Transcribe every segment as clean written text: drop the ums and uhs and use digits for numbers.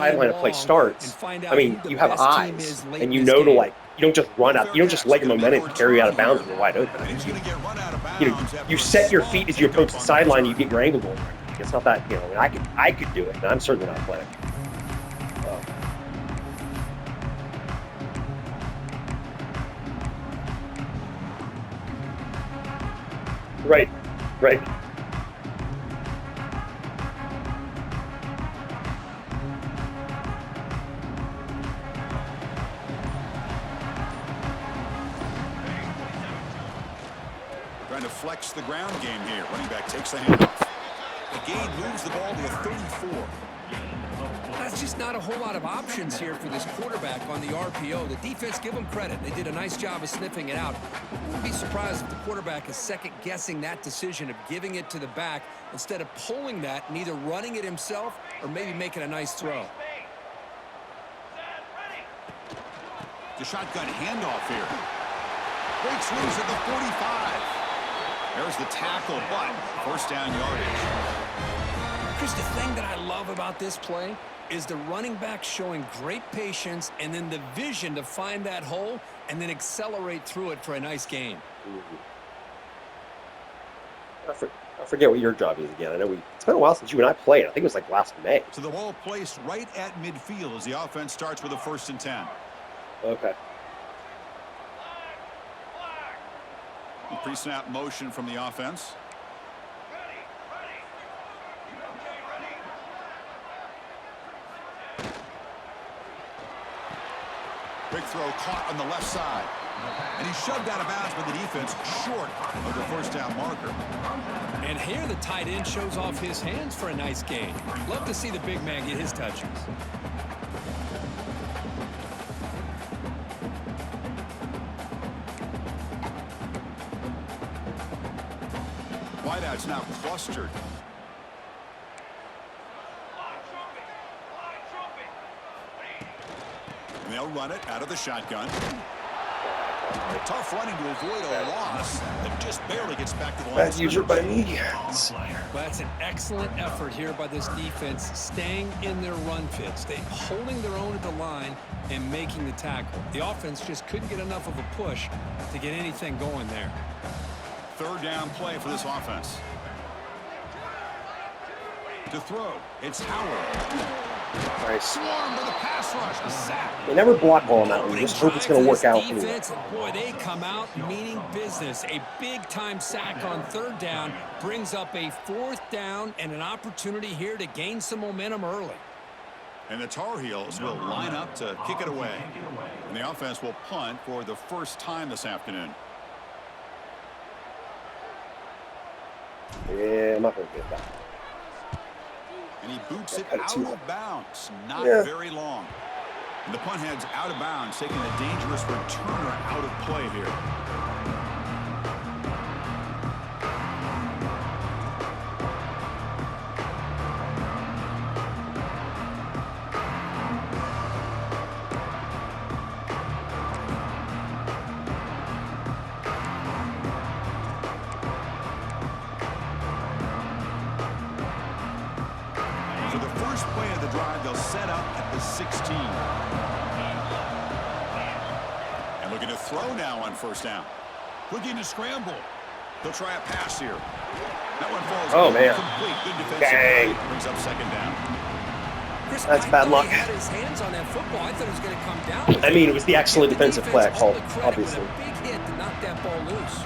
sideline a play long and starts, find I out who mean, the you have best team eyes, is late and in you this know to game. like, you don't just run out, you don't just let your momentum carry you out of bounds when you're wide open. I And mean, he's going to get run out of you bounds after you a set your small feet as you pickup approach the on the sideline, you return. get your ankle going right. It's not that, I mean, I could do it, and I'm certainly not athletic. Right, right. Trying to flex the ground game here. Running back takes the handoff. The gain moves the ball to the 34. That's just not a whole lot of options here for this quarterback on the RPO. The defense, give them credit. They did a nice job of sniffing it out. I wouldn't be surprised if the quarterback is second-guessing that decision of giving it to the back instead of pulling that and either running it himself or maybe making a nice throw. The shotgun handoff here. Breaks loose at the 45. There's the tackle, but first down yardage. Chris, the thing that I love about this play is the running back showing great patience and then the vision to find that hole and then accelerate through it for a nice gain. I forget what your job is again. I know it's been a while since you and I played. I think it was like last May. So the ball placed right at midfield as the offense starts with a 1st and 10. Okay. Pre-snap motion from the offense. Big throw caught on the left side. And he shoved out of bounds by the defense short of the first down marker. And here the tight end shows off his hands for a nice gain. Love to see the big man get his touches. Wideouts now clustered. And they'll run it out of the shotgun. Tough running to avoid a loss that just barely gets back to the line. Bad user by me. Well, that's an excellent effort here by this defense, staying in their run fits, holding their own at the line and making the tackle. The offense just couldn't get enough of a push to get anything going there. 3rd down play for this offense. To throw, it's Howard. Nice. Swarmed by the pass rush. A sack. They never block ball on that one. Just hope it's going to work out. Defense, boy, they come out meaning business. A big-time sack on 3rd down brings up a 4th down and an opportunity here to gain some momentum early. And the Tar Heels will line up to kick it away. And the offense will punt for the first time this afternoon. Yeah, I'm not going to get that. And he boots it out of bounds. Not very long. And the punt heads out of bounds, taking a dangerous returner out of play here. For the first play of the drive, they'll set up at the 16. And looking to throw now on 1st down. Looking to scramble. They'll try a pass here. That one falls complete. Good defensive play. Brings up 2nd down. Chris, that's bad luck. He had his hands on that football. I thought he was going to come down. I mean, it was the excellent defensive play I called, obviously. A big hit to knock that ball loose.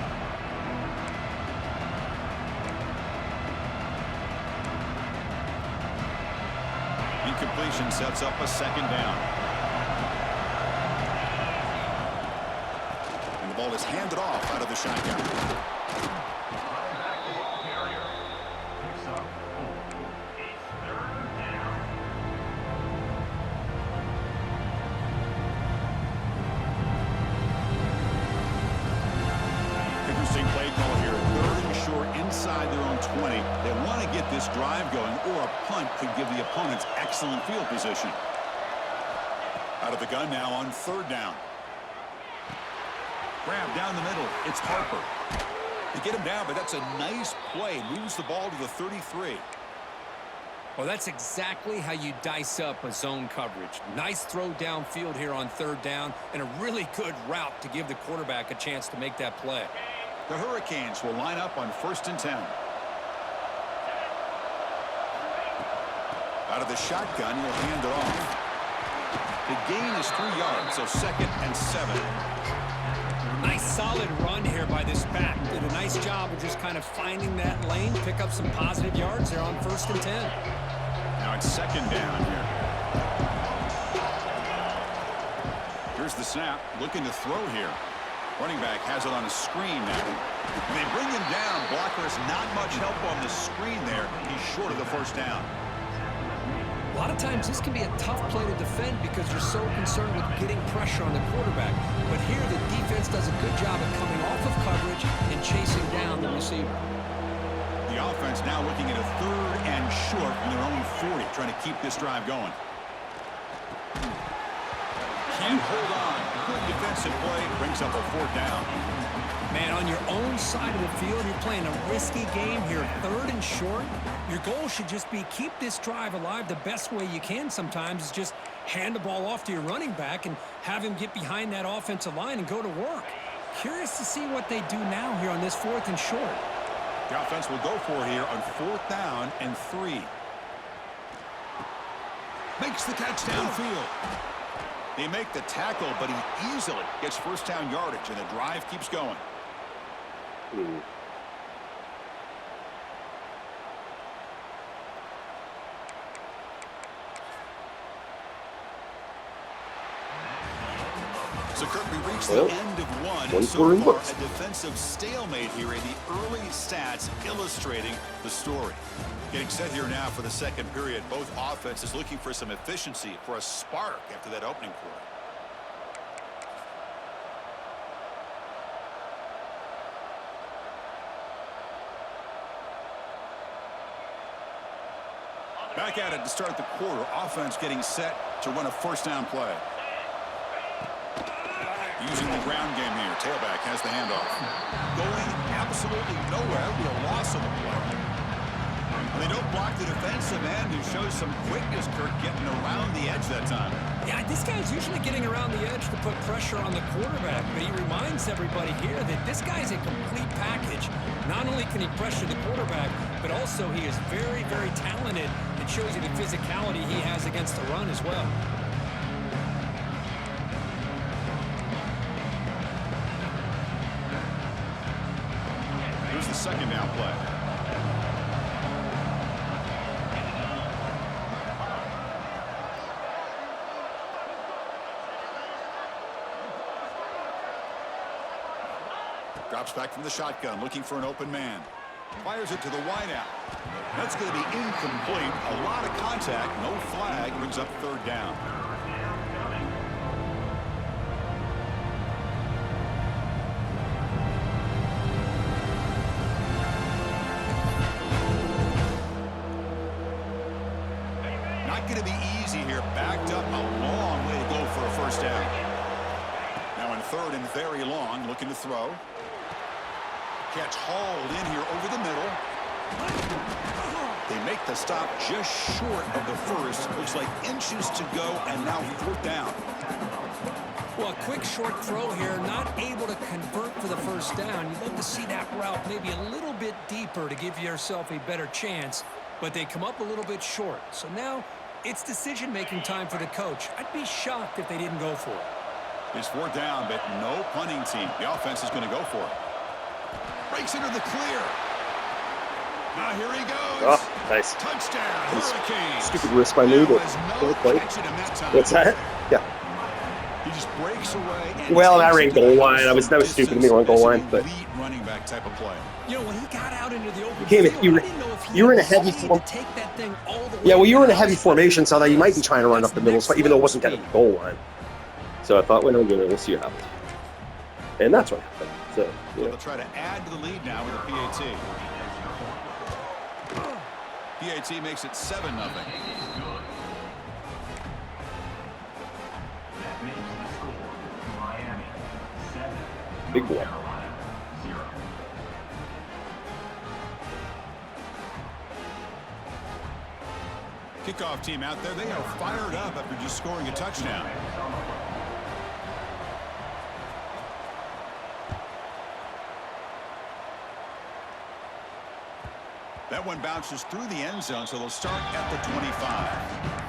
Incompletion sets up a 2nd down. And the ball is handed off out of the shotgun. Interesting play call here. 3rd and short inside their own 20. They want to get this drive going, or a punt could give the opponents excellent field position. Out of the gun now on 3rd down. Grab down the middle. It's Harper. They get him down, but that's a nice play. Moves the ball to the 33. Well, that's exactly how you dice up a zone coverage. Nice throw downfield here on third down, and a really good route to give the quarterback a chance to make that play. The Hurricanes will line up on 1st and 10. Out of the shotgun, he'll hand it off. The gain is 3 yards, so 2nd and 7. Nice solid run here by this back. Did a nice job of just kind of finding that lane, pick up some positive yards there on 1st and 10. Now it's 2nd down here. Here's the snap, looking to throw here. Running back has it on a screen now. When they bring him down, blocker has not much help on the screen there. He's short of the 1st down. A lot of times this can be a tough play to defend because you're so concerned with getting pressure on the quarterback. But here the defense does a good job of coming off of coverage and chasing down the receiver. The offense now looking at a 3rd and short from their own 40, trying to keep this drive going. Can't hold on. Good defensive play. Brings up a 4th down. Man, on your own side of the field, you're playing a risky game here, 3rd and short. Your goal should just be keep this drive alive the best way you can sometimes is just hand the ball off to your running back and have him get behind that offensive line and go to work. Curious to see what they do now here on this 4th and short. The offense will go for it here on 4th down and 3. Makes the catch downfield. They make the tackle, but he easily gets 1st down yardage, and the drive keeps going. So, Kirk, we reached the end of one. So far, a defensive stalemate here in the early stats illustrating the story. Getting set here now for the 2nd period. Both offenses looking for some efficiency, for a spark after that opening quarter. Back at it to start the quarter. Offense getting set to run a 1st down play. Using the ground game here. Tailback has the handoff. Going absolutely nowhere. Be a loss on the play. And they don't block the defensive end, who shows some quickness, Kirk, getting around the edge that time. Yeah, this guy's usually getting around the edge to put pressure on the quarterback, but he reminds everybody here that this guy's a complete package. Not only can he pressure the quarterback, but also he is very, very talented. It shows you the physicality he has against the run as well. Here's the 2nd down play. Drops back from the shotgun, looking for an open man. Fires it to the wideout. That's going to be incomplete. A lot of contact, no flag, brings up 3rd down. Not going to be easy here. Backed up a long way to go for a 1st down. Now in 3rd and very long, looking to throw. Catch hauled in here over the middle. They make the stop just short of the 1st. Looks like inches to go, and now 4th down. Well, a quick short throw here, not able to convert for the 1st down. You'd love to see that route maybe a little bit deeper to give yourself a better chance, but they come up a little bit short. So now it's decision-making time for the coach. I'd be shocked if they didn't go for it. It's 4th down, but no punting team. The offense is going to go for it. Breaks into the clear. Now here he goes. Oh, nice. Touchdown, Hurricanes. Stupid risk by me, but what's that? Yeah. He just breaks away. Well, that ran goal line. That was stupid of me on goal line, but running back type of play. You know, when he got out into the open field, you were in a heavy Yeah, well, you were in a heavy formation, so that you might be trying to run up the middle, even though it wasn't at the goal line. So I thought, well, we'll see what happens. And that's what happened. So they'll try to add to the lead now with a PAT. PAT makes it 7-0. Big boy. Kickoff team out there, they are fired up after just scoring a touchdown. That one bounces through the end zone, so they'll start at the 25.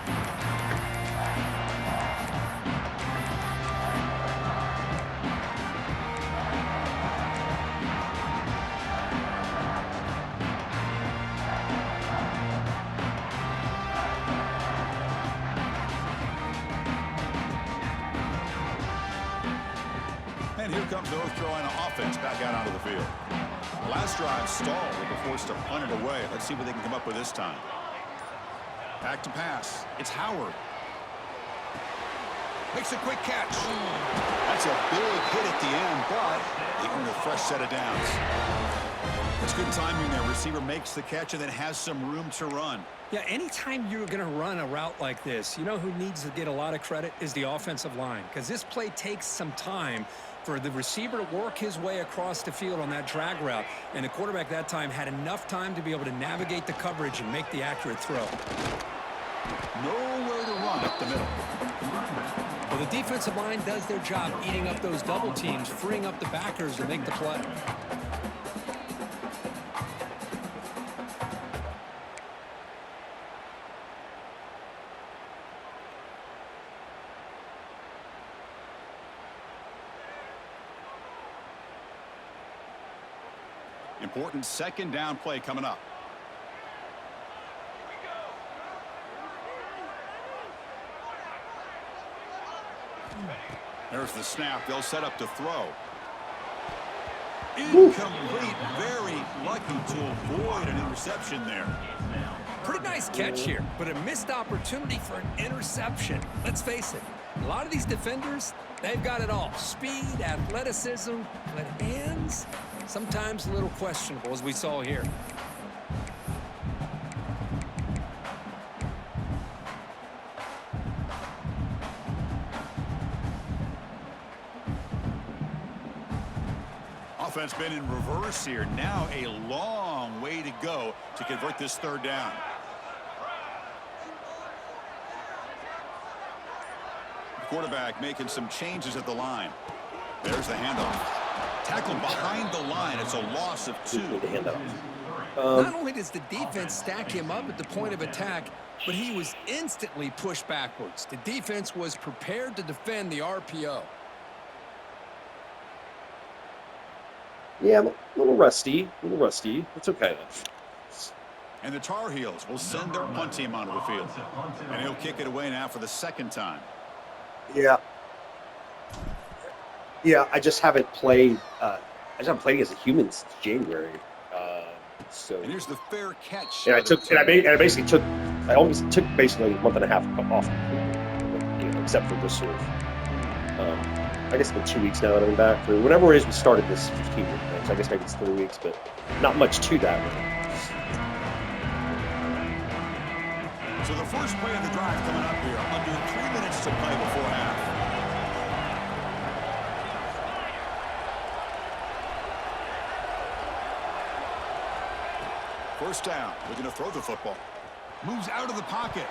And here comes the North Carolina offense back out onto the field. Last drive stalled. They were forced to punt it away. Let's see what they can come up with this time. Back to pass. It's Howard. Makes a quick catch. That's a big hit at the end, but they earn a fresh set of downs. That's good timing there. Receiver makes the catch and then has some room to run. Yeah, anytime you're going to run a route like this, you know who needs to get a lot of credit is the offensive line, because this play takes some time for the receiver to work his way across the field on that drag route, and the quarterback that time had enough time to be able to navigate the coverage and make the accurate throw. Nowhere to run up the middle. Well, the defensive line does their job eating up those double teams, freeing up the backers to make the play. Important second down play coming up. There's the snap. They'll set up to throw. Incomplete. Very lucky to avoid an interception there. Pretty nice catch here, but a missed opportunity for an interception. Let's face it, a lot of these defenders, they've got it all. Speed, athleticism, but hands, sometimes a little questionable, as we saw here. Offense been in reverse here. Now a long way to go to convert this third down. Quarterback making some changes at the line. There's the handoff. Tackled behind the line. It's a loss of 2. Not only does the defense stack him up at the point of attack, but he was instantly pushed backwards. The defense was prepared to defend the RPO. Yeah, I'm a little rusty. It's okay. And the Tar Heels will send their punt team onto the field. And he'll kick it away now for the second time. Yeah, I just haven't played. Against a human since January. So. And here's the fair catch. And I almost took basically a month and a half off, except for this sort of. I guess it's been 2 weeks now that I'm back. Or whenever it is we started this 15-week thing. So I guess maybe it's 3 weeks, but not much to that. So the first play of the drive coming up here. Under 3 minutes to play before half. First down. We're going to throw the football. Moves out of the pocket.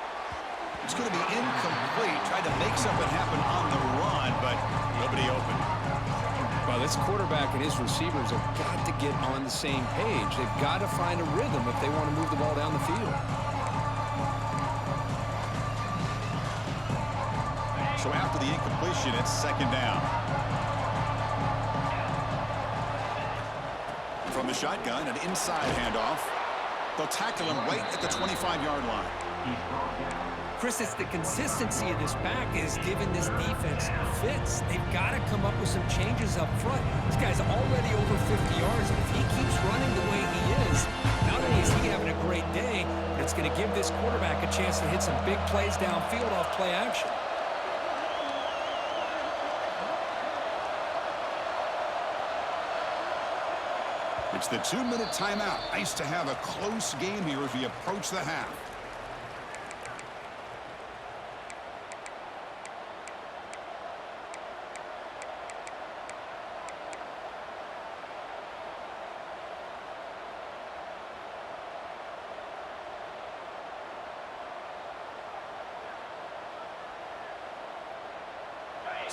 It's going to be incomplete. Tried to make something happen on the run, but nobody open. Well, this quarterback and his receivers have got to get on the same page. They've got to find a rhythm if they want to move the ball down the field. So after the incompletion, it's second down. From the shotgun, an inside handoff. They'll tackle him right at the 25-yard line. Chris, it's the consistency of this back is giving this defense fits. They've got to come up with some changes up front. This guy's already over 50 yards, and if he keeps running the way he is, not only is he having a great day, but it's going to give this quarterback a chance to hit some big plays downfield off play action. It's the 2-minute timeout. Nice to have a close game here as we approach the half.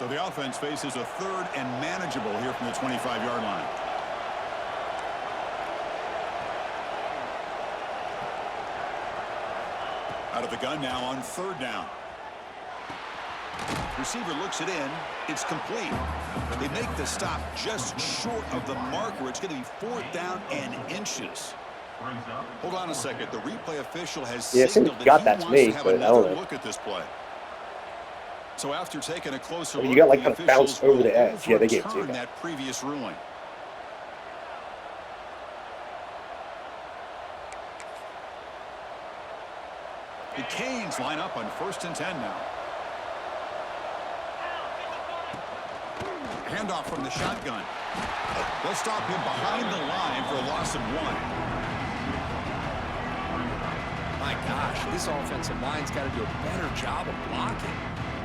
So the offense faces a third and manageable here from the 25-yard line. Out of the gun now on third down. Receiver looks it in. It's complete. They make the stop just short of the marker. It's going to be 4th down and inches. Hold on a second. The replay official has signaled that he wants to have another look at this play. So after taking a closer look, you got like kind of bounced over the edge. Yeah, they gave it to you. That previous ruling. The Canes line up on 1st and 10 now. Handoff from the shotgun. They'll stop him behind the line for a loss of 1. My gosh, this offensive line's got to do a better job of blocking.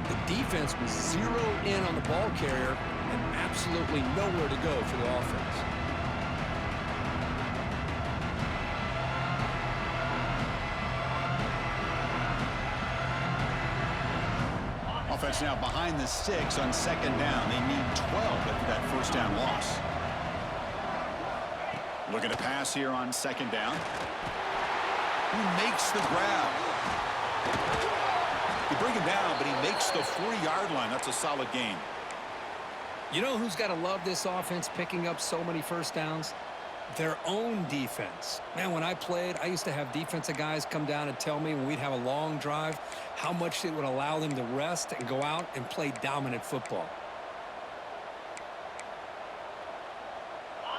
The defense was zeroed in on the ball carrier and absolutely nowhere to go for the offense. Offense now behind the 6 on 2nd down. They need 12 after that 1st down loss. Looking to pass here on 2nd down. He makes the grab. They bring him down, but he makes the 40-yard line. That's a solid gain. You know who's got to love this offense picking up so many first downs? Their own defense. Man, when I played, I used to have defensive guys come down and tell me when we'd have a long drive how much it would allow them to rest and go out and play dominant football.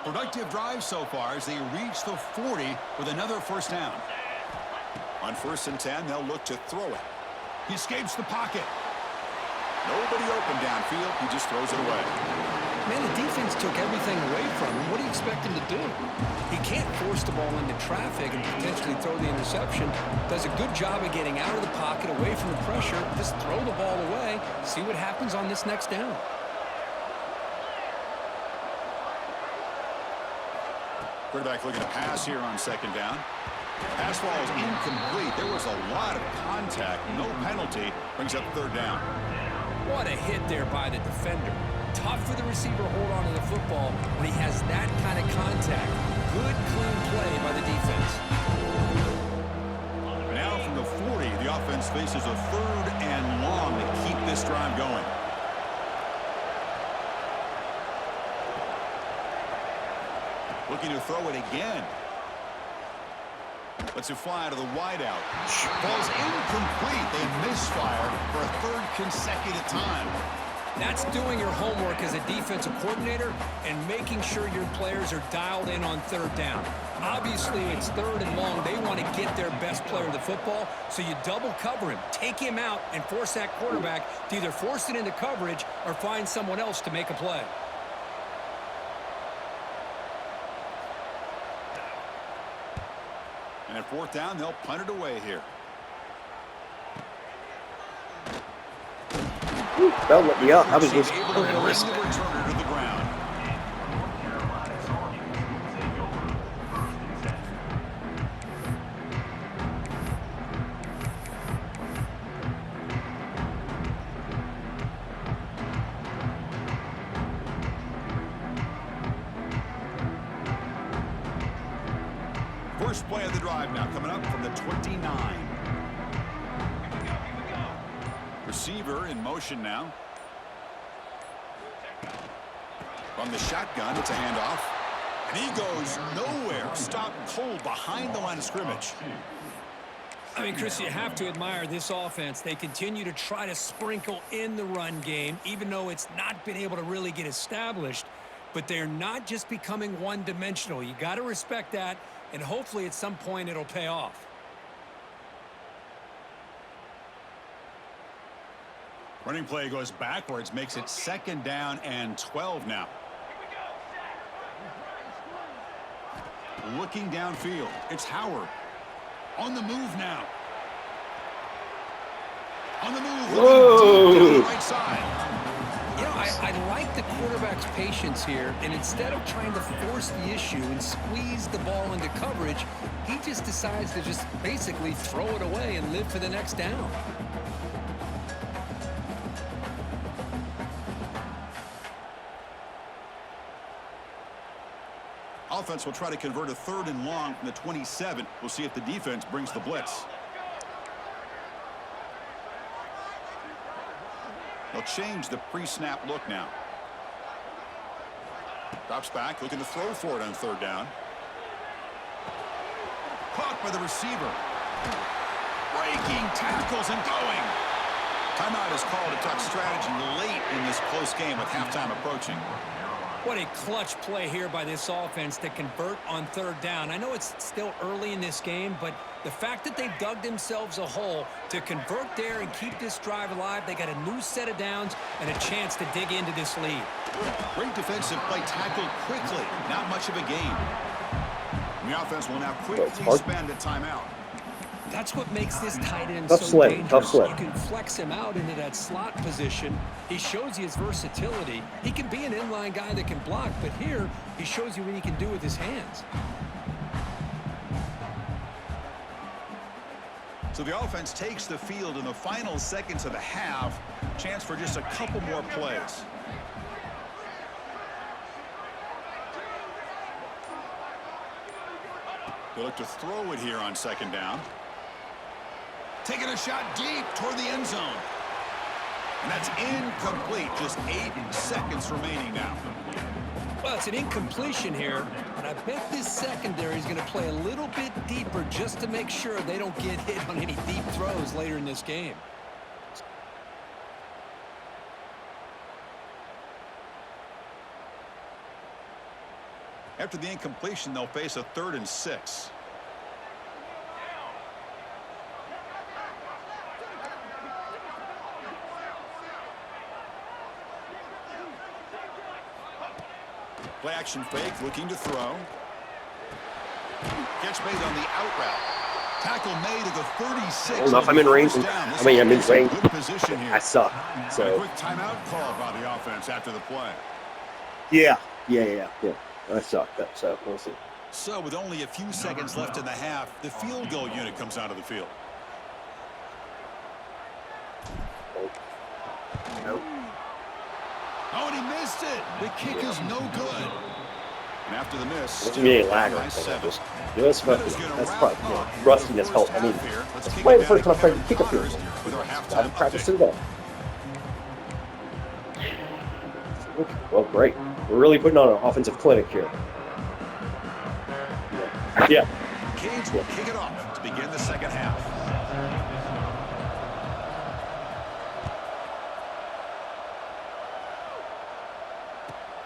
Productive drive so far as they reach the 40 with another 1st down. On 1st and 10, they'll look to throw it. He escapes the pocket. Nobody open downfield. He just throws it away. Man, the defense took everything away from him. What do you expect him to do? He can't force the ball into traffic and potentially throw the interception. Does a good job of getting out of the pocket, away from the pressure. Just throw the ball away. See what happens on this next down. Quarterback looking to pass here on 2nd down. Pass ball is incomplete. There was a lot of contact. No penalty. Brings up 3rd down. What a hit there by the defender. Tough for the receiver to hold on to the football when he has that kind of contact. Good, clean play by the defense. Now from the 40, the offense faces a 3rd and long to keep this drive going. Looking to throw it again. Lets it fly to the wideout. Ball's incomplete. They misfire for a 3rd consecutive time. That's doing your homework as a defensive coordinator and making sure your players are dialed in on 3rd down. Obviously, it's 3rd and long. They want to get their best player of the football, so you double cover him, take him out, and force that quarterback to either force it into coverage or find someone else to make a play. And at 4th down, they'll punt it away here. That let me up. I was just able to bring the returner to the ground. First play of the drive now coming up from the 29. Receiver in motion now. From the shotgun, it's a handoff. And he goes nowhere. Stopped cold behind the line of scrimmage. I mean, Chris, you have to admire this offense. They continue to try to sprinkle in the run game, even though it's not been able to really get established. But they're not just becoming one-dimensional. You got to respect that, and hopefully at some point it'll pay off. Running play goes backwards, makes it 2nd down and 12 now. Looking downfield, it's Howard. On the move now. On the move. Whoa. Deep down the right side. You know, I like the quarterback's patience here, and instead of trying to force the issue and squeeze the ball into coverage, he just decides to just basically throw it away and live for the next down. Offense will try to convert a 3rd and long from the 27. We'll see if the defense brings the blitz. They'll change the pre-snap look now. Drops back, looking to throw for it on 3rd down. Caught by the receiver. Breaking tackles and going. Timeout is called to talk strategy late in this close game with halftime approaching. What a clutch play here by this offense to convert on 3rd down. I know it's still early in this game, but the fact that they've dug themselves a hole to convert there and keep this drive alive, they got a new set of downs and a chance to dig into this lead. Great defensive play, tackled quickly. Not much of a gain. And the offense will now quickly spend a timeout. That's what makes this tight end Tough so sled, dangerous. tough sled. You can flex him out into that slot position. He shows you his versatility. He can be an inline guy that can block, but here he shows you what he can do with his hands. So the offense takes the field in the final seconds of the half. Chance for just a couple more plays. They look to throw it here on 2nd down. Taking a shot deep toward the end zone. And that's incomplete. Just 8 seconds remaining now. Well, it's an incompletion here, but I bet this secondary is going to play a little bit deeper just to make sure they don't get hit on any deep throws later in this game. After the incompletion, they'll face a 3rd and 6. Play action fake, looking to throw. Catch made on the out route. Tackle made at the 36. Well, if I'm in range, I'm in range. Good position here. I suck. So A quick timeout call by the offense after the play. yeah. I suck. So we'll see. So with only a few seconds left in the half, the field goal unit comes out of the field. Nope. Oh, and he missed it. The kick is no good. And after the miss, Doesn't mean any lag or anything. That's probably rustiness help. I mean, it's playing the first time I played the kick up here. I haven't practiced it all. Okay, well, great. We're really putting on an offensive clinic here. Yeah. Cage will kick it off to begin the second half.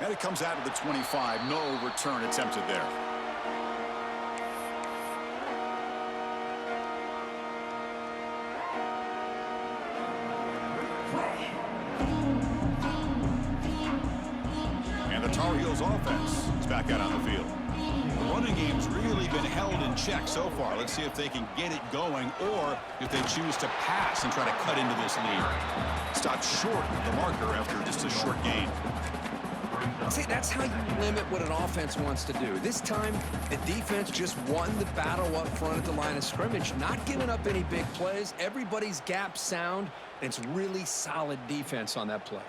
And it comes out of the 25. No return attempted there. And the Tar Heels offense is back out on the field. The running game's really been held in check so far. Let's see if they can get it going or if they choose to pass and try to cut into this lead. Stopped short of the marker after just a short gain. See, that's how you limit what an offense wants to do. This time, the defense just won the battle up front at the line of scrimmage, not giving up any big plays. Everybody's gap sound, and it's really solid defense on that play.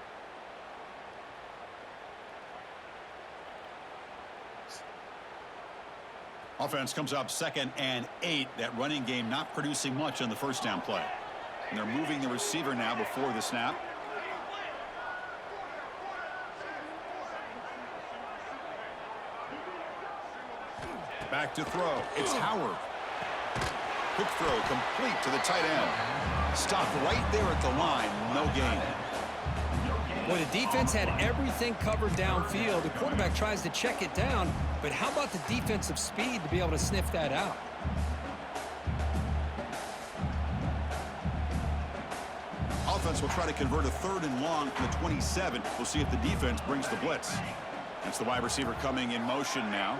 Offense comes up 2nd and 8. That running game not producing much on the first down play. And they're moving the receiver now before the snap. Back to throw. It's Howard. Quick throw complete to the tight end. Stopped right there at the line. No gain. Well, the defense had everything covered downfield. The quarterback tries to check it down, but how about the defensive speed to be able to sniff that out? Offense will try to convert a 3rd and long from the 27. We'll see if the defense brings the blitz. That's the wide receiver coming in motion now.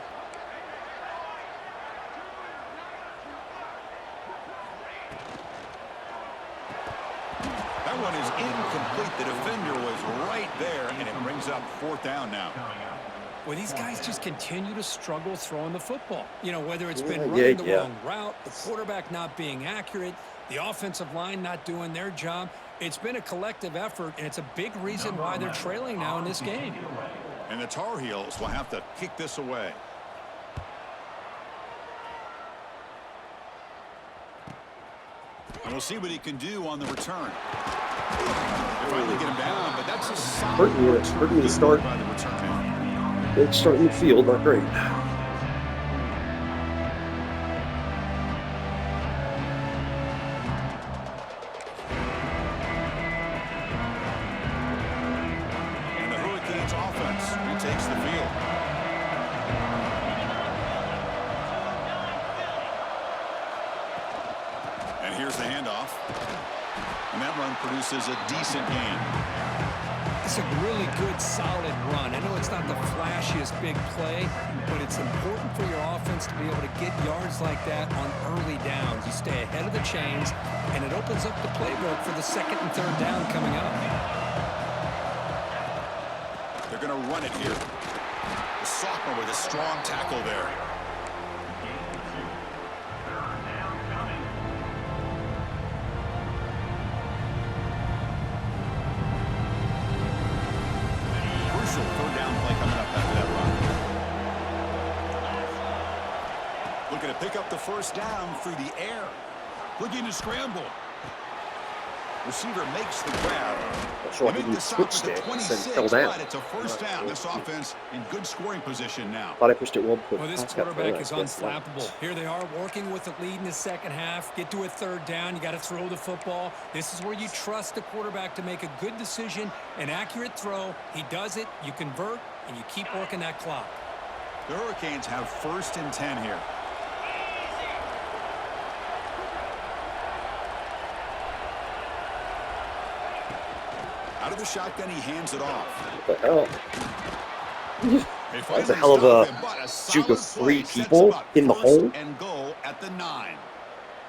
That one is incomplete. The defender was right there, and it brings up 4th down now. Well, these guys just continue to struggle throwing the football. You know, whether it's been running the wrong route, the quarterback not being accurate, the offensive line not doing their job. It's been a collective effort, and it's a big reason why they're trailing now in this game. And the Tar Heels will have to kick this away. we'll see what he can do on the return. They finally get him down, but that's a solid hurting me to start. by the return man. It's starting the field, not great. And the Hurricanes offense retakes the field. And here's the handoff. And that run produces a decent gain. It's a really good, solid run. I know it's not the flashiest big play, but it's important for your offense to be able to get yards like that on early downs. You stay ahead of the chains, and it opens up the playbook for the second and third down coming up. They're going to run it here. The sophomore with a strong tackle there. Third down play coming up after that run. Looking to pick up the first down through the air. Looking to scramble. Receiver makes the grab. So I didn't switch sticks and fell down. It's a first down. This offense in good scoring position now. Thought I pushed it well. Well, this quarterback is unflappable. Here they are working with the lead in the second half. Get to a third down. You got to throw the football. This is where you trust the quarterback to make a good decision, an accurate throw. He does it. You convert, and you keep working that clock. The Hurricanes have 1st and 10 here. Out of the shotgun, he hands it off. What the hell? That's a hell of a juke of 3 people in the hole. And goal at the 9.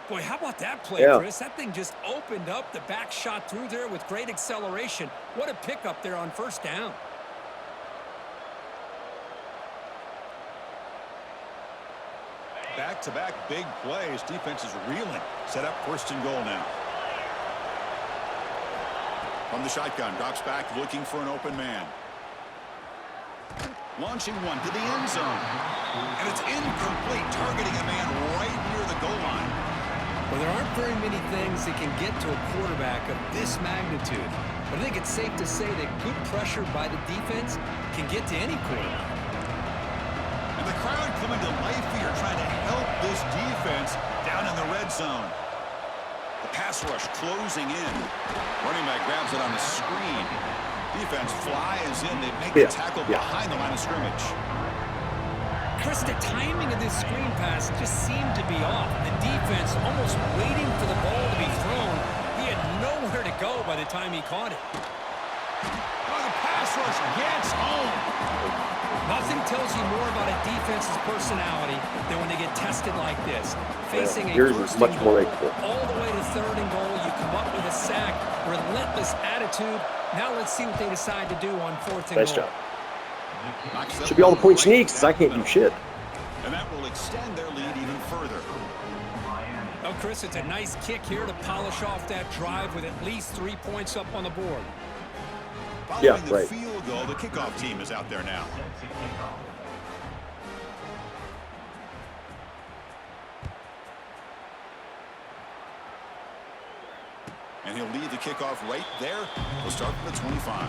Boy, how about that play, Chris? That thing just opened up. The back shot through there with great acceleration. What a pickup there on first down. Back-to-back big plays. Defense is reeling. Set up 1st and goal now. From the shotgun, drops back, looking for an open man. Launching one to the end zone. And it's incomplete, targeting a man right near the goal line. Well, there aren't very many things that can get to a quarterback of this magnitude. But I think it's safe to say that good pressure by the defense can get to any quarterback. And the crowd coming to life here, trying to help this defense down in the red zone. The pass rush closing in. Running back grabs it on the screen. Defense flies in. They make the tackle behind the line of scrimmage. Chris, the timing of this screen pass just seemed to be off. The defense almost waiting for the ball to be thrown. He had nowhere to go by the time he caught it. Oh, the pass rush gets home. Nothing tells you more about a defense's personality than when they get tested like this. Facing a yours is much more likable. All the way to 3rd and goal, you come up with a sack, relentless attitude. Now let's see what they decide to do on 4th and goal. Nice job. Should be all the points you need because I can't do shit. And that will extend their lead even further. Oh, Chris, it's a nice kick here to polish off that drive with at least 3 points up on the board. Following the field goal, the kickoff team is out there now. And he'll lead the kickoff right there. We'll start from the 25.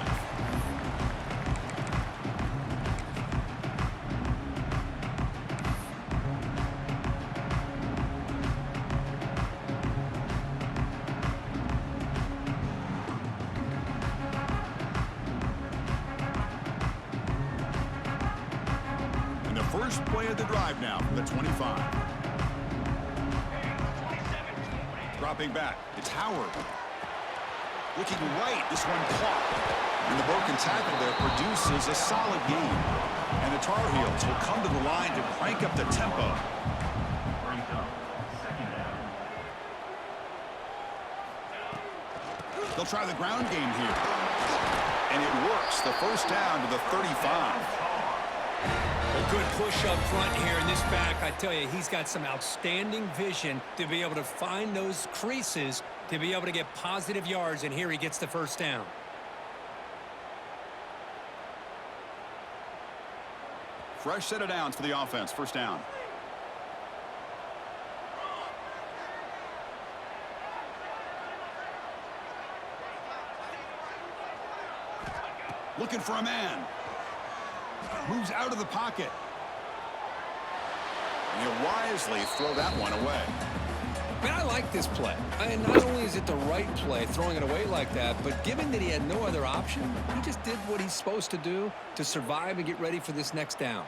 And the first play of the drive now from the 25. Dropping back, it's Howard. Looking right, this one caught. And the broken tackle there produces a solid gain. And the Tar Heels will come to the line to crank up the tempo. They'll try the ground game here. And it works. The first down to the 35. A good push up front here in this back. I tell you, he's got some outstanding vision to be able to find those creases, to be able to get positive yards, and here he gets the first down. Fresh set of downs for the offense. First down. Looking for a man. Moves out of the pocket. And he'll wisely throw that one away. Man, I like this play. And not only is it the right play, throwing it away like that, but given that he had no other option, he just did what he's supposed to do to survive and get ready for this next down.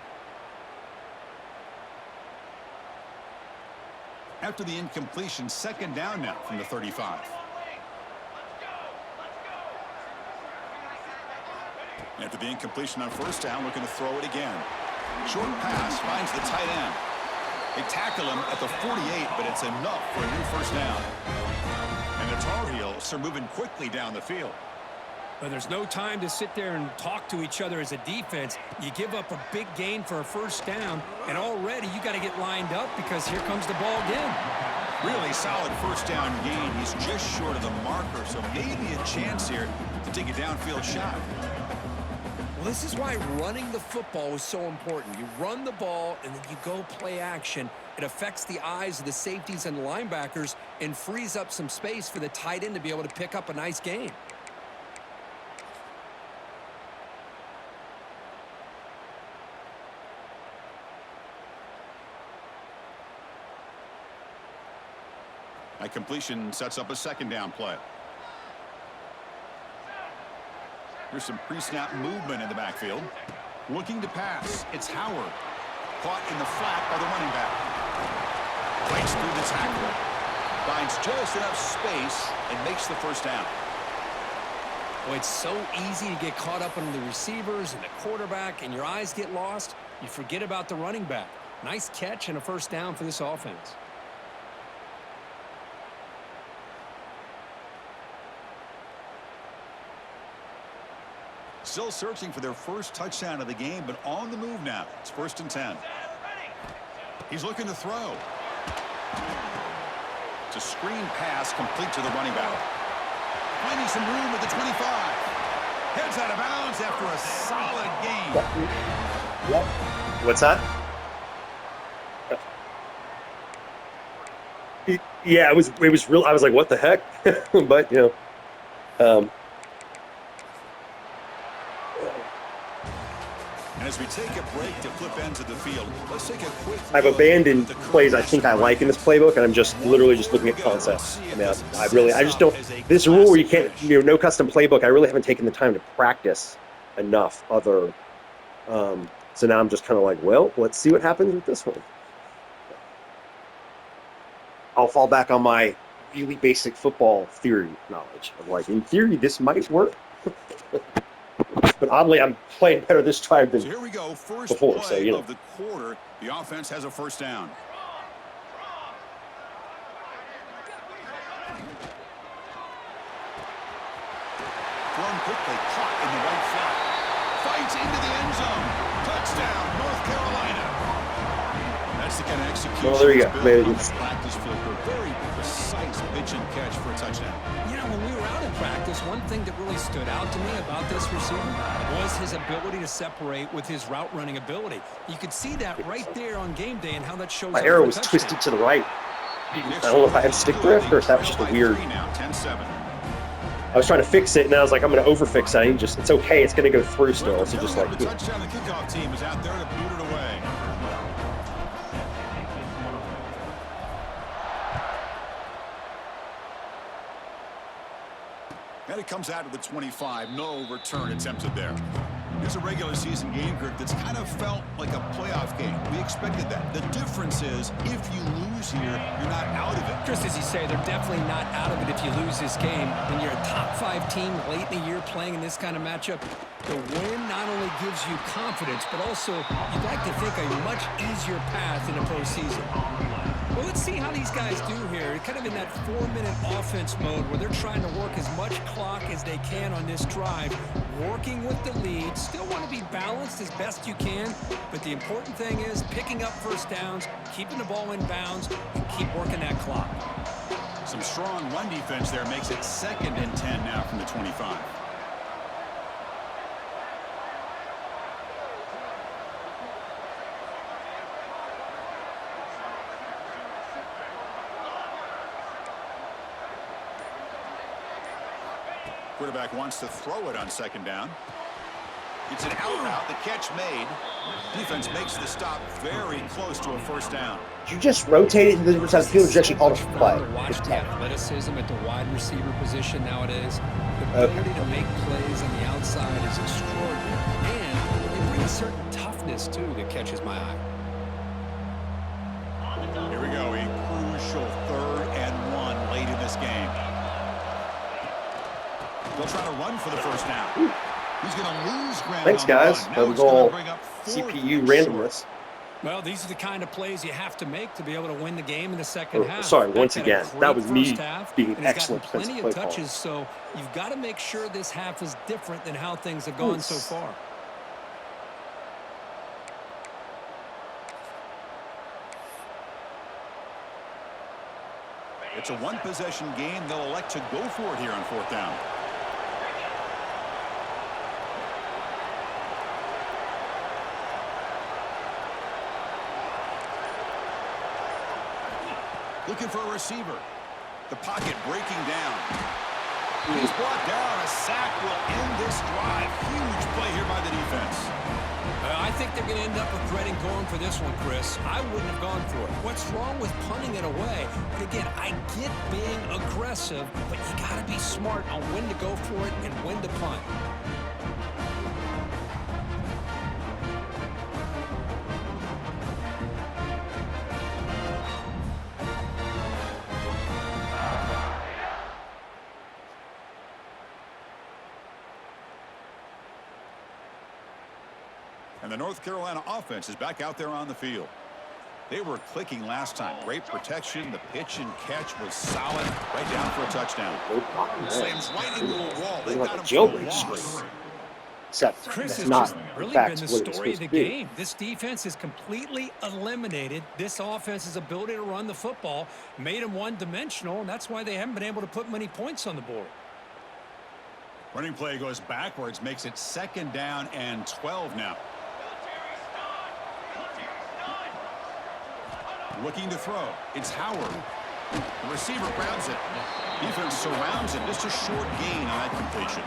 After the incompletion, second down now from the 35. After the incompletion on first down, looking to throw it again. Short pass finds the tight end. They tackle him at the 48, but it's enough for a new first down. And the Tar Heels are moving quickly down the field. But there's no time to sit there and talk to each other as a defense. You give up a big gain for a first down, and already you got to get lined up because here comes the ball again. Really solid first down gain. He's just short of the marker, so maybe a chance here to take a downfield shot. Well, this is why running the football is so important. You run the ball, and then you go play action. It affects the eyes of the safeties and linebackers and frees up some space for the tight end to be able to pick up a nice gain. A completion sets up a second down play. There's some pre-snap movement in the backfield. Looking to pass. It's Howard. Caught in the flat by the running back. Breaks through the tackle. Finds just enough space and makes the first down. Well, it's so easy to get caught up in the receivers and the quarterback, and your eyes get lost. You forget about the running back. Nice catch and a first down for this offense. Still searching for their first touchdown of the game, but on the move now. It's 1st and 10. He's looking to throw. It's a screen pass complete to the running back. Finding some room at the 25. Heads out of bounds after a solid gain. What's that? Yeah, it was real. I was like, what the heck? But, you know, as we take a break to flip ends of the field, let's take a quick I've abandoned plays I think I like in this playbook, and I'm just literally just looking at concepts. I mean, I just don't. This rule where you can't, no custom playbook. I really haven't taken the time to practice enough other. So now I'm just kind of like, well, let's see what happens with this one. I'll fall back on my really basic football theory knowledge of like, in theory, this might work. But oddly, I'm playing better this time than here we go. First before. Play So, you know. of the quarter. The offense has a first down. Thrown quickly, caught in the right flat. Fights into the end zone. Touchdown, North Carolina. That's the kind of execution. Well, there you go. Maybe On the practice field for a very precise pitch and catch for a touchdown. You know, when we were out in practice, one thing that really stood out to me about this receiver was his ability to separate with his route running ability. You could see that right there on game day and how that shows My up arrow for a was touchdown. twisted to the right. I don't know if I had stick drift or if that was just a weird. Now 10-7. I was trying to fix it, and I was like, I'm going to overfix it. It's okay. It's going to go through still. So just like, the touchdown, the kickoff team is out there to boot it away. And it comes out to the 25. No return attempted there. Here's a regular season game, Kirk, that's kind of felt like a playoff game. We expected that. The difference is, if you lose here, you're not out of it. Just as you say, they're definitely not out of it if you lose this game. When you're a top-5 team late in the year playing in this kind of matchup, the win not only gives you confidence, but also you'd like to think a much easier path in the postseason. Well, let's see how these guys do here. Kind of in that 4-minute offense mode where they're trying to work as much clock as they can on this drive, working with the lead. Still want to be balanced as best you can, but the important thing is picking up first downs, keeping the ball in bounds, and keep working that clock. Some strong run defense there makes it 2nd and 10 now from the 25. Quarterback wants to throw it on 2nd down. It's an out route. The catch made. Defense makes the stop very close to a first down. Did you just rotate it to the other side of the field, or did you actually call it a play? Watch the athleticism at the wide receiver position nowadays. The ability to make plays on the outside is extraordinary. And it brings a certain toughness, too, that catches my eye. Here we go. A crucial 3rd and 1 late in this game. They'll try to run for the first down. Ooh. He's going to lose ground. Thanks, guys. That was all CPU randomness. Well, these are the kind of plays you have to make to be able to win the game in the second half. Sorry, once again, that was me being excellent. excellent Plenty of touches, so you've got to make sure this half is different than how things have gone so far. It's a one-possession game. They'll elect to go for it here on 4th down. Looking for a receiver. The pocket breaking down. He's brought down. A sack will end this drive. Huge play here by the defense. I think they're going to end up regretting going for this one, Chris. I wouldn't have gone for it. What's wrong with punting it away? But again, I get being aggressive, but you got to be smart on when to go for it and when to punt. And the North Carolina offense is back out there on the field. They were clicking last time. Great protection. The pitch and catch was solid. Right down for a touchdown. Slams right into a wall. They got him for a loss. Except Chris, that's not just really been the story of the game. This defense is completely eliminated. This offense's ability to run the football made them one-dimensional, and that's why they haven't been able to put many points on the board. Running play goes backwards, makes it 2nd down and 12 now. Looking to throw. It's Howard. The receiver grabs it. Defense surrounds it. Just a short gain on that completion.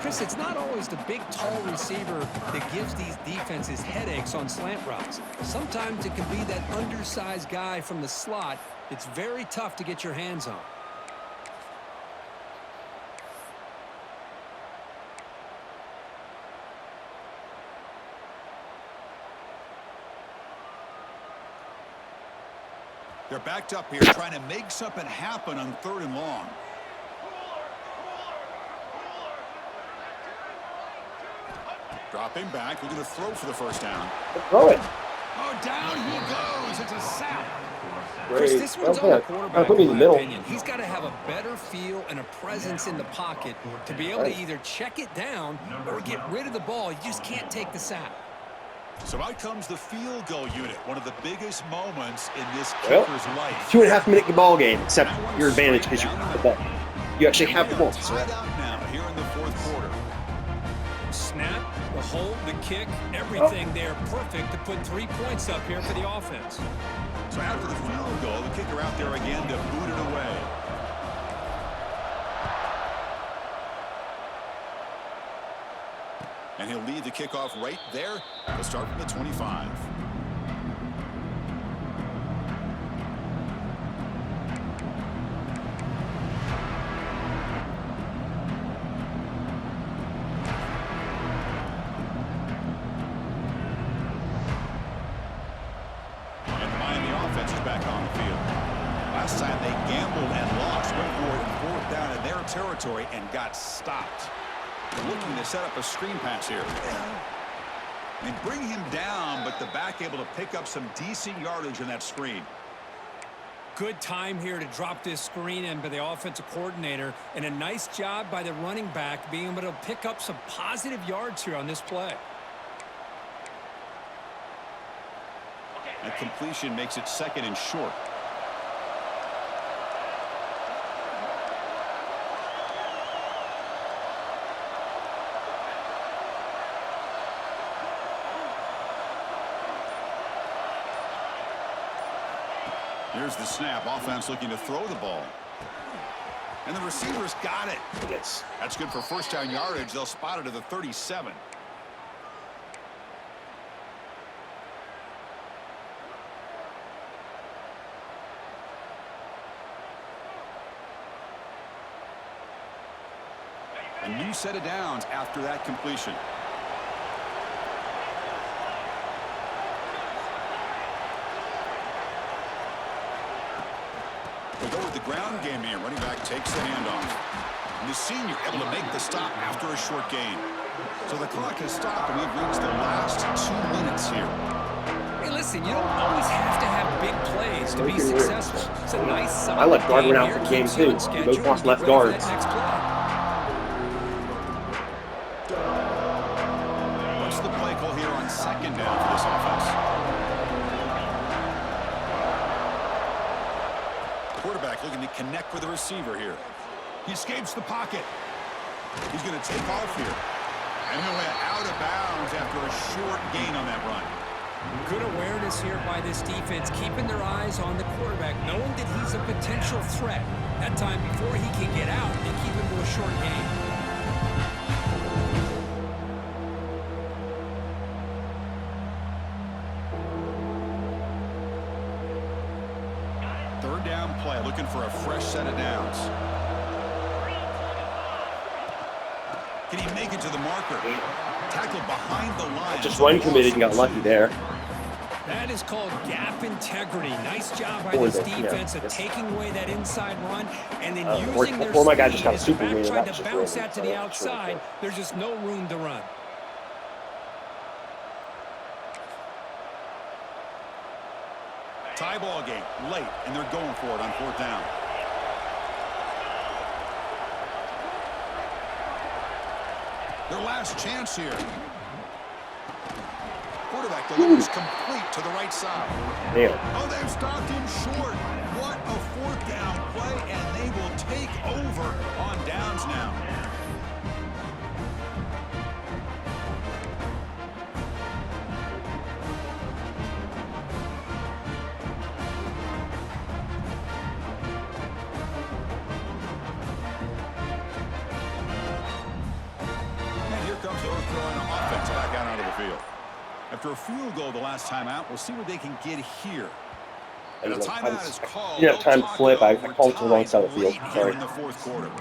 Chris, it's not always the big, tall receiver that gives these defenses headaches on slant routes. Sometimes it can be that undersized guy from the slot. It's very tough to get your hands on. They're backed up here trying to make something happen on 3rd and long. Dropping back, looking to throw for the first down. Throw it. Oh, down he goes. It's a sack. Chris, this one's on the quarterback, put me in the middle. opinion. He's got to have a better feel and a presence in the pocket to be able to either check it down or get rid of the ball. You just can't take the sack. So out comes the field goal unit, one of the biggest moments in this kicker's life. 2.5 minute ball game, except your advantage because you have the ball. You actually have the ball. Tied up now here in the 4th quarter. Snap, the hold, the kick, everything there perfect to put 3 points up here for the offense. So after the field goal, the kicker out there again to boot it away. And he'll lead the kickoff right there. He'll start from the 25. And the Miami offense is back on the field. Last time they gambled and lost, went for it in 4th down in their territory and got stopped. Looking to set up a screen pass here. And bring him down, but the back able to pick up some decent yardage in that screen. Good time here to drop this screen in by the offensive coordinator, and a nice job by the running back being able to pick up some positive yards here on this play. That completion makes it 2nd and short. Here's the snap. Offense looking to throw the ball. And the receivers got it. Yes. That's good for first down yardage. They'll spot it at the 37. A new set of downs after that completion. They go with the ground game here. Running back takes the handoff. And the senior able to make the stop after a short gain. So the clock has stopped, and we've reached the last 2 minutes here. Hey, listen, you don't always have to have big plays to be successful. It's a nice solid My left guard went out game for the here, game keeps you too. on We schedule, both lost and left get ready for guards. that next play. What's the play call here on second down for this offense? Quarterback looking to connect with the receiver here. He escapes the pocket. He's going to take off here. And he'll head out of bounds after a short gain on that run. Good awareness here by this defense, keeping their eyes on the quarterback, knowing that he's a potential threat. That time before he can get out, they keep him to a short gain. Third down play, looking for a fresh set of downs. Can he make it to the marker? Tackled behind the line. Just run committed and got lucky there. That is called gap integrity. Nice job by this defense of taking away that inside run and then using their or my guy speed just got a as the super back win, tried that was to just bounce really that to the outside. There's just no room to run. Tie ball game late, and they're going for it on fourth down. Their last chance here. Quarterback delivers complete to the right side. Damn. Oh, they've stopped him short. What a fourth down play, and they will take over on downs now. And here comes the North Carolina offense back out onto the field. After a field goal the last time out, we'll see what they can get here. And a timeout is called. You didn't have time to flip. I called it to the wrong side of the field. Here Sorry. in the fourth quarter.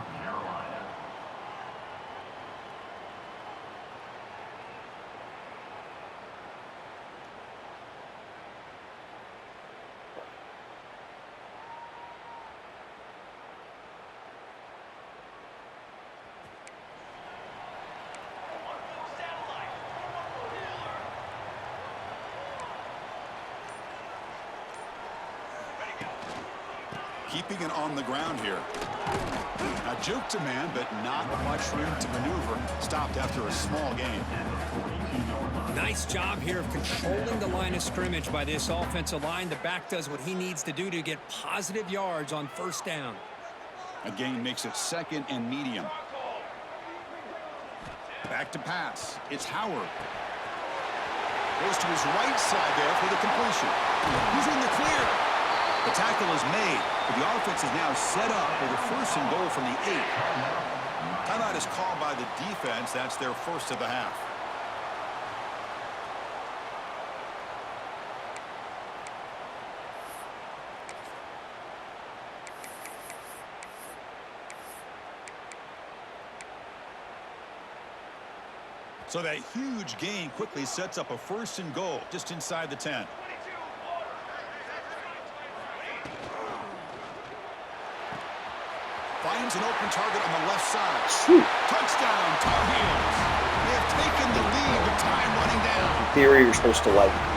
Keeping it on the ground here. A juke to man, but not much room to maneuver. Stopped after a small gain. Nice job here of controlling the line of scrimmage by this offensive line. The back does what he needs to do to get positive yards on first down. A gain makes it second and medium. Back to pass. It's Howard. Goes to his right side there for the completion. He's in the clear. The tackle is made, but the offense is now set up for the first and goal from the 8. Timeout is called by the defense. That's their first of the half. So that huge gain quickly sets up a first and goal just inside the 10. Finds an open target on the left side. Shoot. Touchdown, Tar Heels. They have taken the lead with time running down. In theory, you're supposed to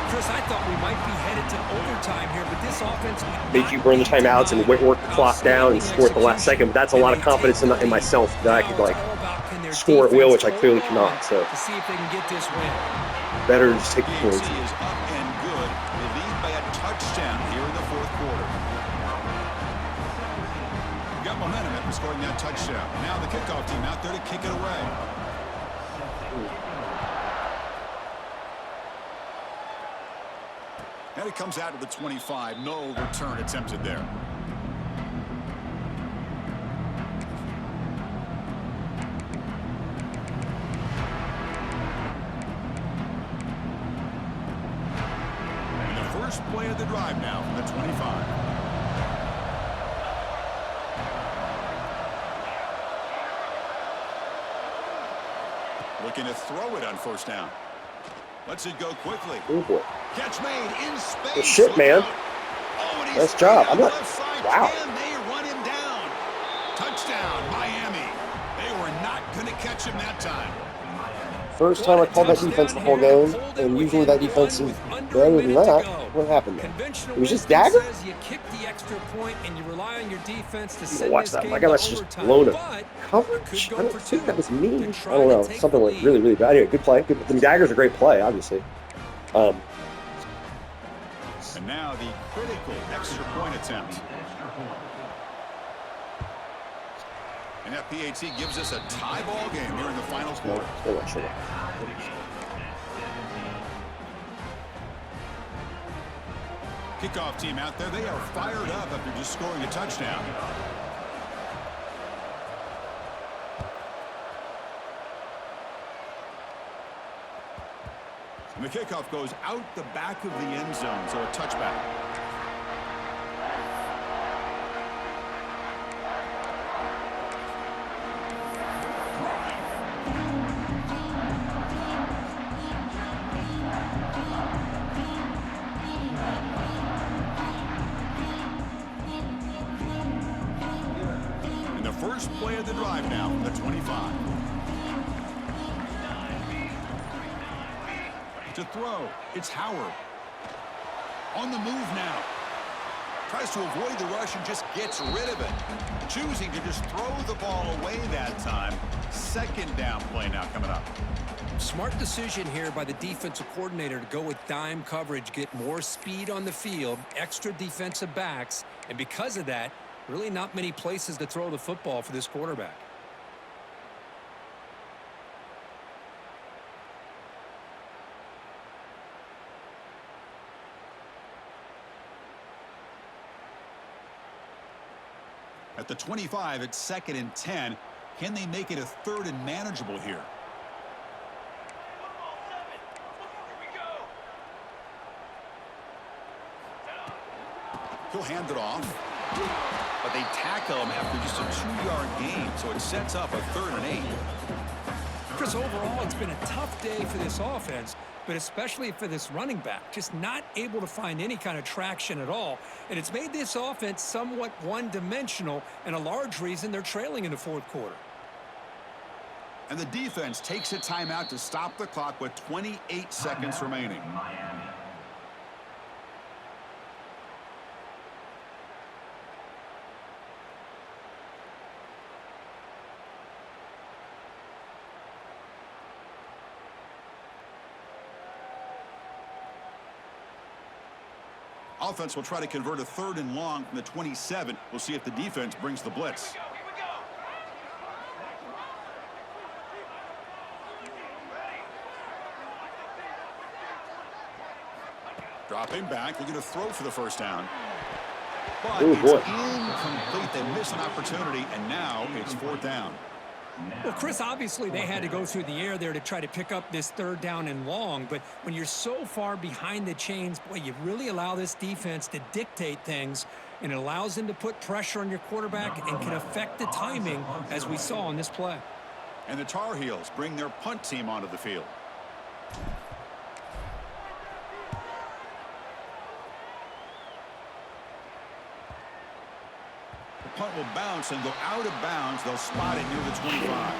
Chris, I thought we might be headed to overtime here, but this offense make you burn the timeouts and work the clock down and score at the last second. But that's a lot of confidence in myself that I could score at will, which I clearly cannot. So to see if they can get this win. Better to just take the points. is up and good. They lead by a touchdown here in the fourth quarter. Got momentum after scoring that touchdown. Now the kickoff team out there to kick it away. And it comes out to the 25. No return attempted there. first play of the drive now from the 25. Looking to throw it on first down. Lets it go quickly. Oh boy. Catch made in space. Good shit, man. Oh, Nice job. I'm not. Wow. Can they run him down? Touchdown, Miami. They were not going to catch him that time. First time I called that defense the whole game, and usually that defense is better than that. What happened there? It was just dagger? You kick the extra point and you rely on your defense to I'm send gonna watch this that. game My God, to that's just overtime. blown it. But Coverage? I don't think that was me. I try don't to know. take Something the went lead. really, really bad. Anyway, good play. Good. The daggers are a great play, obviously. And now the critical extra point attempt. And that PAT gives us a tie ball game here in the final quarter. Kickoff team out there. They are fired up after just scoring a touchdown. And the kickoff goes out the back of the end zone, so a touchback. And the first play of the drive now from the 25. To throw, it's Howard. On the move now. Tries to avoid the rush and just gets rid of it. Choosing to just throw the ball away that time. Second down play now coming up. Smart decision here by the defensive coordinator to go with dime coverage, get more speed on the field, extra defensive backs, and because of that, really not many places to throw the football for this quarterback. At the 25, it's 2nd and 10. Can they make it a 3rd and manageable here? He'll hand it off. But they tackle him after just a 2-yard gain, so it sets up a 3rd and 8. Chris, overall, it's been a tough day for this offense, but especially for this running back. Just not able to find any kind of traction at all. And it's made this offense somewhat one-dimensional, and a large reason they're trailing in the fourth quarter. And the defense takes a timeout to stop the clock with 28 seconds remaining. Offense will try to convert a 3rd and long from the 27. We'll see if the defense brings the blitz. Dropping back, looking to throw for the first down. But it's incomplete. They miss an opportunity, and now it's 4th down. Well, Chris, obviously they had to go through the air there to try to pick up this 3rd down and long, but when you're so far behind the chains, boy, you really allow this defense to dictate things, and it allows them to put pressure on your quarterback and can affect the timing, as we saw on this play. And the Tar Heels bring their punt team onto the field. The punt will bounce and go out of bounds. They'll spot it near the 25.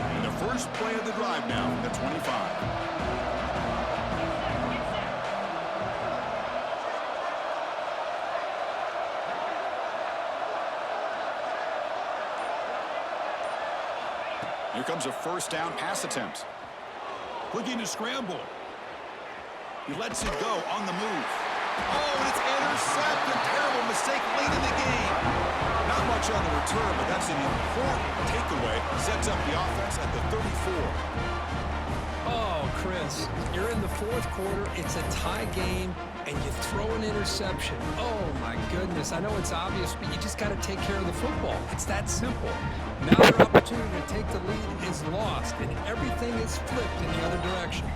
And the first play of the drive now from the 25. Here comes a 1st down pass attempt. Looking to scramble. He lets it go on the move. Oh, and it's intercepted. Terrible mistake late in the game. Not much on the return, but that's an important takeaway. Sets up the offense at the 34. Oh, Chris, you're in the fourth quarter. It's a tie game. and you throw an interception. Oh, my goodness. I know it's obvious, but you just got to take care of the football. It's that simple. Now your opportunity to take the lead is lost, and everything is flipped in the other direction.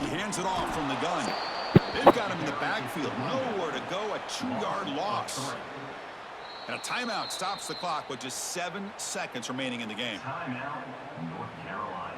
He hands it off from the gun. They've got him in the backfield. Nowhere to go. A 2-yard loss. And a timeout stops the clock with just 7 seconds remaining in the game. Timeout, North Carolina.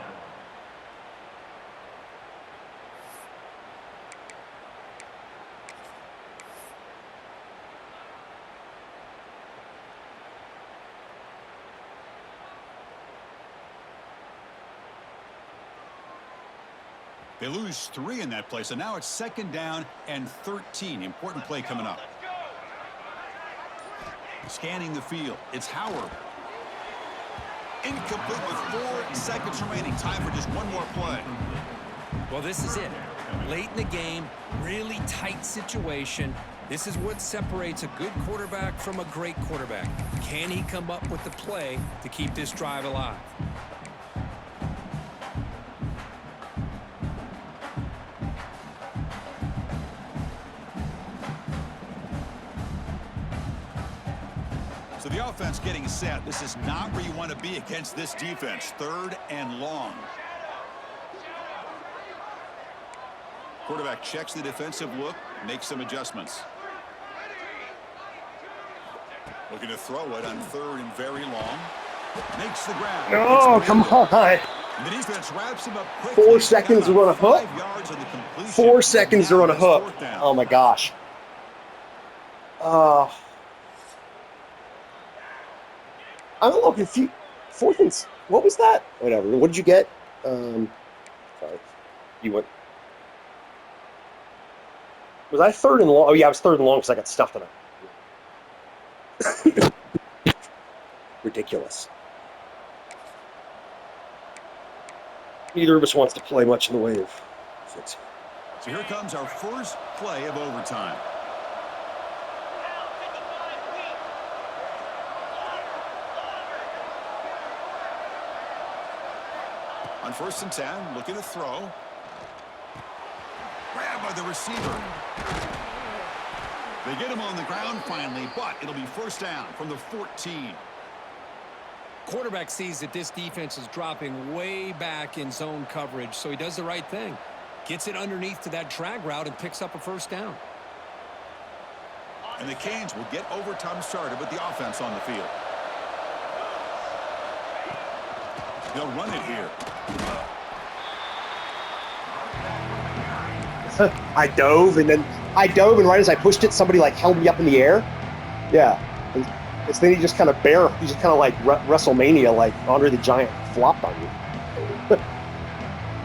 They lose 3 in that play, so now it's 2nd down and 13. Important play coming up. Scanning the field, it's Howard. Incomplete with 4 seconds remaining. Time for just one more play. Well, this is it. Late in the game, really tight situation. This is what separates a good quarterback from a great quarterback. Can he come up with the play to keep this drive alive? So the offense getting set. This is not where you want to be against this defense. 3rd and long. Quarterback checks the defensive look, makes some adjustments. Looking to throw it on 3rd and very long. Makes the grab. Oh, come on. The defense wraps him up quickly. 4 seconds to run a hook. 5 yards on the completion. 4 seconds to run a hook. Oh, my gosh. I'm a little confused. 4th and... What was that? Whatever. What did you get? Sorry. You went... Was I 3rd and long? Oh, yeah, I was 3rd and long because I got stuffed in it. Ridiculous. Neither of us wants to play much in the way of fix. So here comes our first play of overtime. On 1st and 10, looking to throw. Grab by the receiver. They get him on the ground finally, but it'll be 1st down from the 14. Quarterback sees that this defense is dropping way back in zone coverage, so he does the right thing. Gets it underneath to that drag route and picks up a 1st down. And the Canes will get overtime started with the offense on the field. They'll run it here. I dove, and right as I pushed it, somebody like held me up in the air. Yeah. And then he just kind of like WrestleMania, like Andre the Giant flopped on you.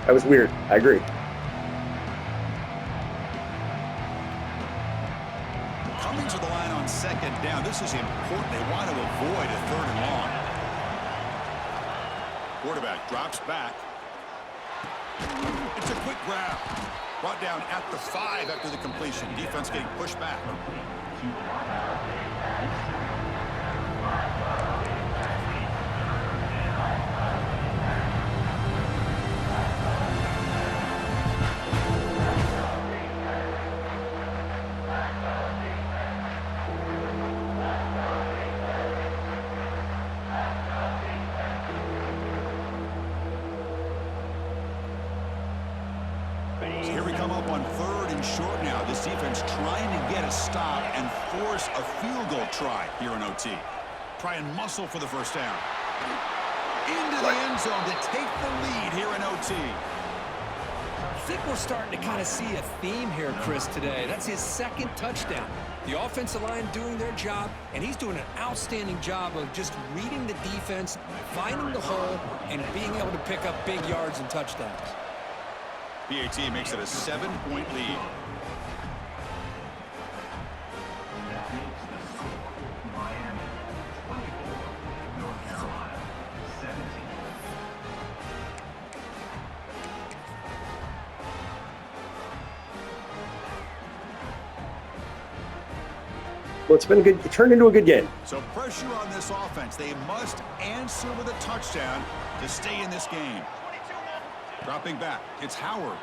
That was weird. I agree. Coming to the line on 2nd down. This is important. They want to avoid a 3rd and long. Quarterback drops back. It's a quick grab. Brought down at the 5 after the completion. Defense getting pushed back. Here we come up on 3rd and short now. This defense trying to get a stop and force a field goal try here in OT. Try and muscle for the 1st down. Into the end zone to take the lead here in OT. I think we're starting to kind of see a theme here, Chris, today. That's his 2nd touchdown. The offensive line doing their job, and he's doing an outstanding job of just reading the defense, finding the hole, and being able to pick up big yards and touchdowns. PAT makes it a 7-point lead. Well, it's been good. It turned into a good game. So pressure on this offense. They must answer with a touchdown to stay in this game. Dropping back, it's Howard.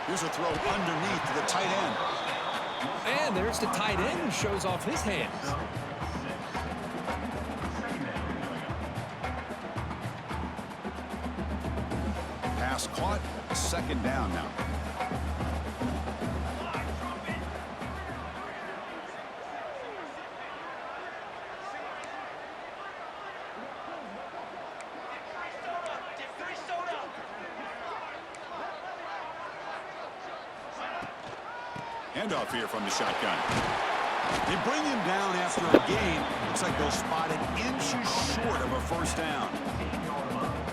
Here's a throw underneath to the tight end. And there's the tight end who shows off his hands. Pass caught, second down now. Handoff here from the shotgun. They bring him down after a gain. Looks like they'll spot it inches short of a first down.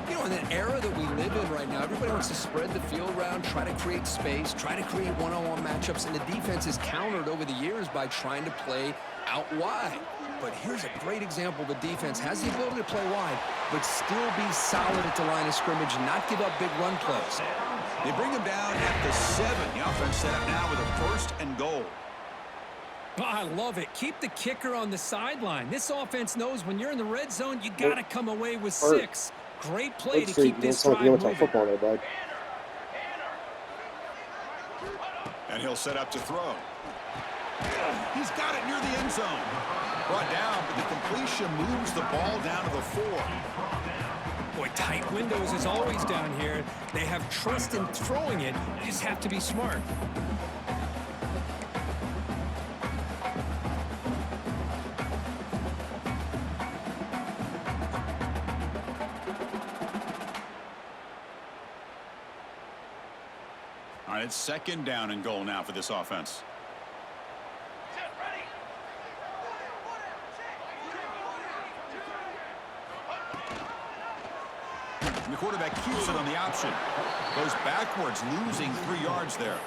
You know, in an era that we live in right now, everybody wants to spread the field around, try to create space, try to create one-on-one matchups, and the defense is countered over the years by trying to play out wide. But here's a great example. The defense has the ability to play wide, but still be solid at the line of scrimmage and not give up big run plays. They bring him down at the 7. The offense set up now with a 1st and goal. Oh, I love it. Keep the kicker on the sideline. This offense knows when you're in the red zone, you got to come away with 6. Great play to keep this drive moving. Football there, bud. And he'll set up to throw. He's got it near the end zone. Brought down, but the completion moves the ball down to the 4. Boy, tight windows is always down here. They have trust in throwing it. You just have to be smart. All right, it's second down and goal now for this offense. And the quarterback keeps it on the option. Goes backwards, losing 3 yards there.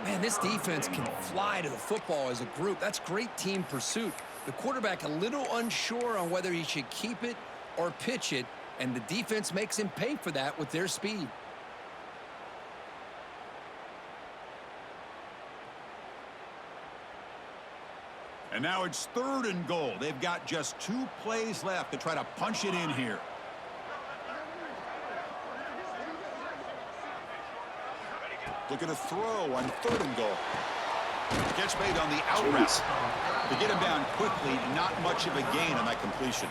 Man, this defense can fly to the football as a group. That's great team pursuit. The quarterback a little unsure on whether he should keep it or pitch it, and the defense makes him pay for that with their speed. And now it's 3rd and goal. They've got just 2 plays left to try to punch it in here. Look at a throw on 3rd and goal. Catch made on the out route. To get him down quickly, not much of a gain on that completion.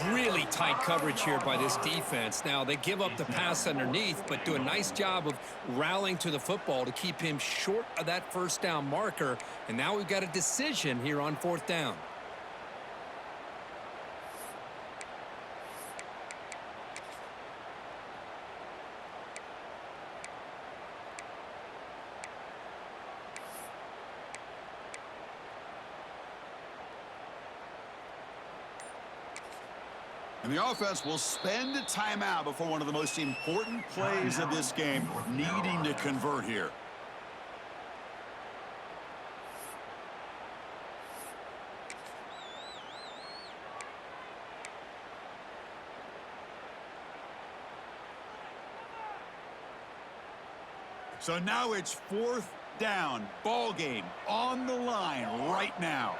Really tight coverage here by this defense. Now, they give up the pass underneath, but do a nice job of rallying to the football to keep him short of that first down marker. And now we've got a decision here on 4th down. And the offense will spend a timeout before one of the most important plays of this game, needing to convert here. So now it's 4th down, ball game on the line right now.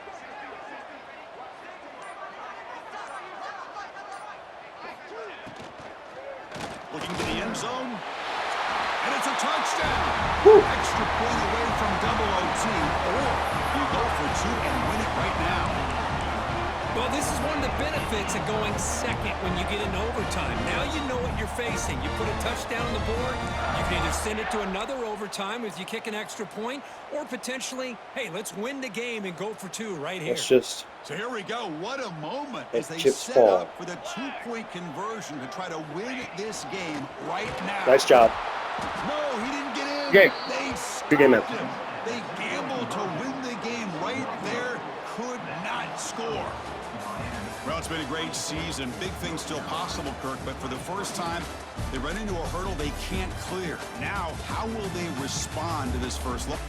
Looking to the end zone. And it's a touchdown. Woo. Extra point away from double OT. Or you go for 2 and win it right now. Well, this is one of the benefits of going second when you get into overtime. Now you know what you're facing. You put a touchdown on the board, you can either send it to another overtime if you kick an extra point, or potentially, hey, let's win the game and go for 2 right here. It's just... So here we go. What a moment As as they chips set fall. up for the 2-point conversion to try to win this game right now. Nice job. No, he didn't get in. Game. They Good game, man. stopped him. They gambled to win the game right there. Could not score. Well, it's been a great season. Big things still possible, Kirk, but for the first time, they run into a hurdle they can't clear. Now, how will they respond to this first look?